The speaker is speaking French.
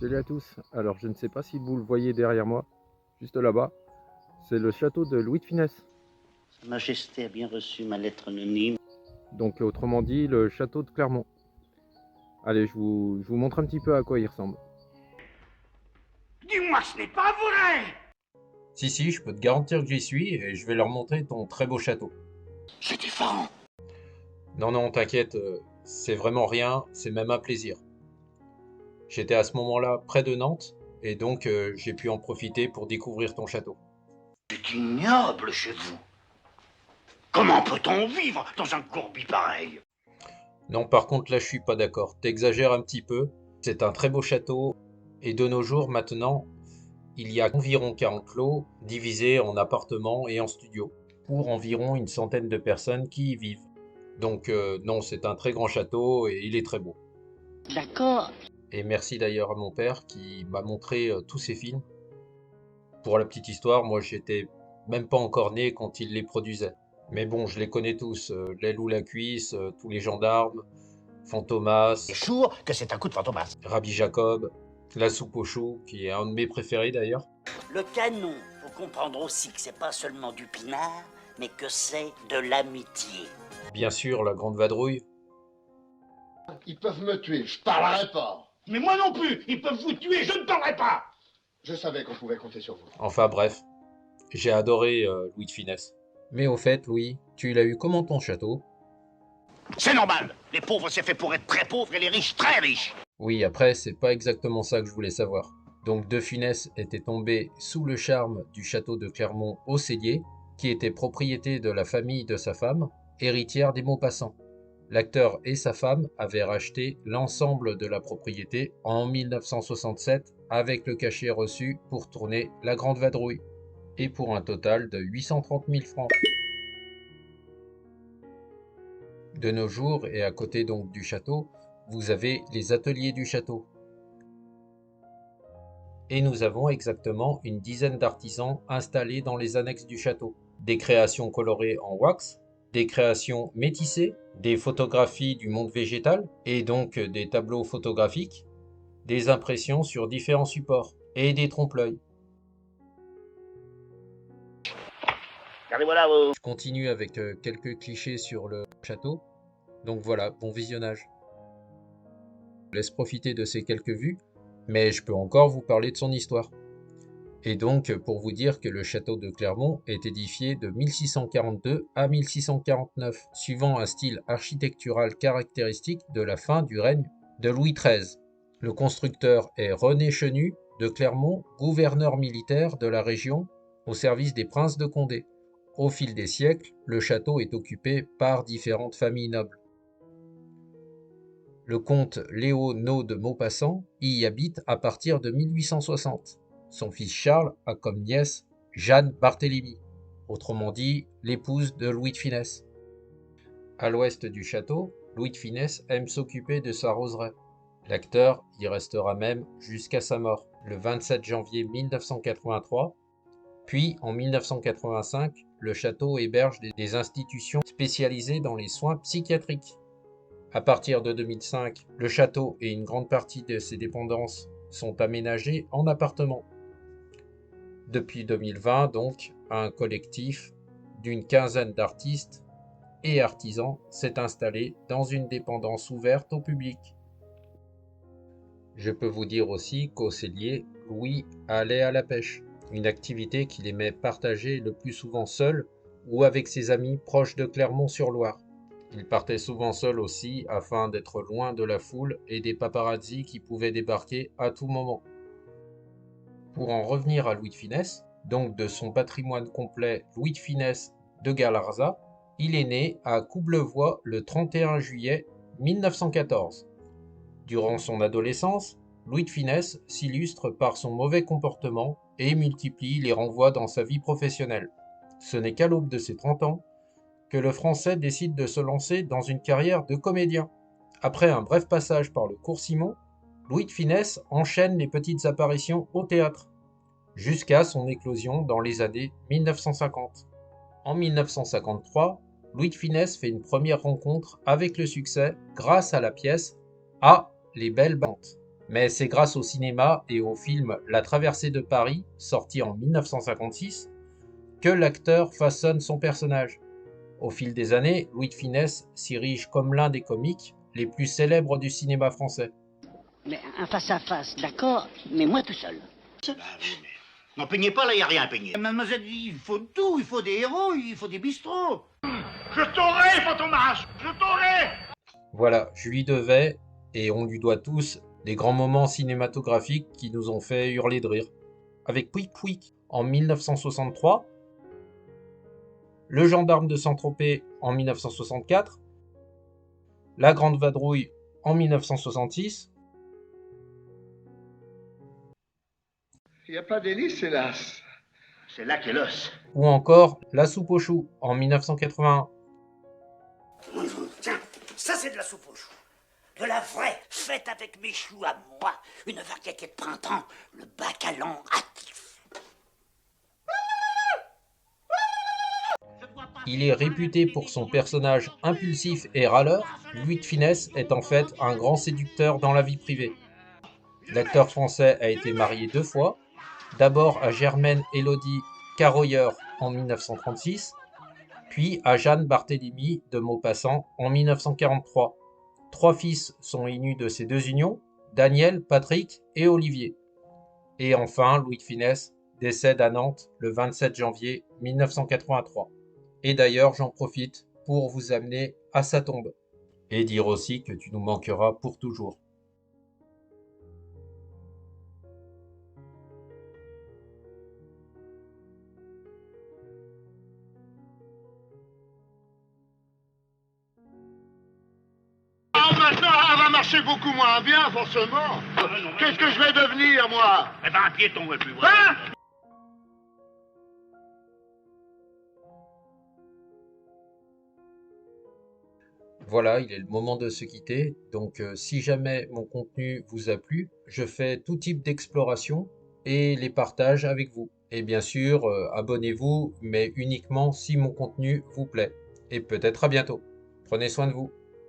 Salut à tous. Alors, je ne sais pas si vous le voyez derrière moi, juste là-bas. C'est le château de Louis de Funès. Sa Majesté a bien reçu ma lettre anonyme. Donc, autrement dit, le château de Clermont. Allez, je vous montre un petit peu à quoi il ressemble. Dis-moi que ce n'est pas vrai! Si, je peux te garantir que j'y suis et je vais leur montrer ton très beau château. C'est différent. Non, t'inquiète, c'est vraiment rien, c'est même un plaisir. J'étais à ce moment-là près de Nantes et donc j'ai pu en profiter pour découvrir ton château. C'est ignoble chez vous. Comment peut-on vivre dans un courbi pareil? Non, par contre là je suis pas d'accord, t'exagères un petit peu. C'est un très beau château et de nos jours maintenant, il y a environ 40 lots divisés en appartements et en studios pour environ une centaine de personnes qui y vivent. Donc non, c'est un très grand château et il est très beau. D'accord. Et merci d'ailleurs à mon père qui m'a montré tous ces films. Pour la petite histoire, moi j'étais même pas encore né quand il les produisait. Mais bon, je les connais tous. L'aile ou la cuisse, tous les gendarmes, Fantomas, C'est sûr que c'est un coup de fantomas. Rabbi Jacob, la soupe aux choux, qui est un de mes préférés d'ailleurs. Le canon, faut comprendre aussi que c'est pas seulement du pinard, mais que c'est de l'amitié. Bien sûr, la grande vadrouille. Ils peuvent me tuer, je parlerai pas. Mais moi non plus, ils peuvent vous tuer, je ne parlerai pas! Je savais qu'on pouvait compter sur vous. Enfin bref, j'ai adoré Louis de Funès. Mais au fait, Louis, tu l'as eu comment ton château? C'est normal. Les pauvres, c'est fait pour être très pauvres et les riches très riches. Oui, après, c'est pas exactement ça que je voulais savoir. Donc De Funès était tombé sous le charme du château de Clermont au Cellier, qui était propriété de la famille de sa femme, héritière des Maupassant. L'acteur et sa femme avaient racheté l'ensemble de la propriété en 1967 avec le cachet reçu pour tourner La Grande Vadrouille, et pour un total de 830 000 francs. De nos jours, et à côté donc du château, vous avez les ateliers du château. Et nous avons exactement une dizaine d'artisans installés dans les annexes du château. Des créations colorées en wax, des créations métissées, des photographies du monde végétal, et donc des tableaux photographiques, des impressions sur différents supports, et des trompe-l'œil. Regardez, voilà vos... Je continue avec quelques clichés sur le château. Donc voilà, bon visionnage. Je laisse profiter de ces quelques vues, mais je peux encore vous parler de son histoire. Et donc, pour vous dire que le château de Clermont est édifié de 1642 à 1649, suivant un style architectural caractéristique de la fin du règne de Louis XIII. Le constructeur est René Chenu de Clermont, gouverneur militaire de la région, au service des princes de Condé. Au fil des siècles, le château est occupé par différentes familles nobles. Le comte Léo de Maupassant y habite à partir de 1860. Son fils Charles a comme nièce Jeanne Barthélemy, autrement dit l'épouse de Louis de Funès. À l'ouest du château, Louis de Funès aime s'occuper de sa roseraie. L'acteur y restera même jusqu'à sa mort, le 27 janvier 1983. Puis, en 1985, le château héberge des institutions spécialisées dans les soins psychiatriques. À partir de 2005, le château et une grande partie de ses dépendances sont aménagés en appartements. Depuis 2020, donc, un collectif d'une quinzaine d'artistes et artisans s'est installé dans une dépendance ouverte au public. Je peux vous dire aussi qu'au Cellier, Louis allait à la pêche, une activité qu'il aimait partager le plus souvent seul ou avec ses amis proches de Clermont-sur-Loire. Il partait souvent seul aussi afin d'être loin de la foule et des paparazzis qui pouvaient débarquer à tout moment. Pour en revenir à Louis de Funès, donc de son patrimoine complet Louis de Funès de Galarza, il est né à Coublevoie le 31 juillet 1914. Durant son adolescence, Louis de Funès s'illustre par son mauvais comportement et multiplie les renvois dans sa vie professionnelle. Ce n'est qu'à l'aube de ses 30 ans que le Français décide de se lancer dans une carrière de comédien. Après un bref passage par le Cours Simon, Louis de Funès enchaîne les petites apparitions au théâtre, jusqu'à son éclosion dans les années 1950. En 1953, Louis de Funès fait une première rencontre avec le succès grâce à la pièce « Ah, les belles bandes ». Mais c'est grâce au cinéma et au film La Traversée de Paris, sorti en 1956, que l'acteur façonne son personnage. Au fil des années, Louis de Funès s'érige comme l'un des comiques les plus célèbres du cinéma français. Mais un face-à-face, d'accord, mais moi tout seul. Bah oui, mais... N'en peignez pas, là, il n'y a rien à peigner. Mademoiselle, il faut tout, il faut des héros, il faut des bistrots. Je t'aurai, Fantomas, je t'aurai. Voilà, je lui devais, et on lui doit tous, des grands moments cinématographiques qui nous ont fait hurler de rire. Avec Pouic Pouic en 1963, Le Gendarme de Saint-Tropez en 1964, La Grande Vadrouille en 1966, Il n'y a pas d'hélice, hélas. C'est là qu'est l'os. ou encore La Soupe aux choux en 1981. Tiens, ça c'est de la soupe aux choux. De la vraie, faite avec mes choux à moi. Une variété de printemps, le bacalan hâtif. Il est réputé pour son personnage impulsif et râleur. Louis de Funès est en fait un grand séducteur dans la vie privée. L'acteur français a été marié 2 fois, d'abord à Germaine Élodie Carroyer en 1936, puis à Jeanne Barthélemy de Maupassant en 1943. 3 fils sont issus de ces 2 unions, Daniel, Patrick et Olivier. Et enfin, Louis de Funès décède à Nantes le 27 janvier 1983. Et d'ailleurs, j'en profite pour vous amener à sa tombe et dire aussi que tu nous manqueras pour toujours. Ah, maintenant, elle va marcher beaucoup moins bien, forcément. Qu'est-ce que je vais devenir, moi? Eh ben, un piéton, ouais, plus voilà. Hein? Voilà, il est le moment de se quitter. Donc, si jamais mon contenu vous a plu, je fais tout type d'exploration et les partage avec vous. Et bien sûr, abonnez-vous, mais uniquement si mon contenu vous plaît. Et peut-être à bientôt. Prenez soin de vous.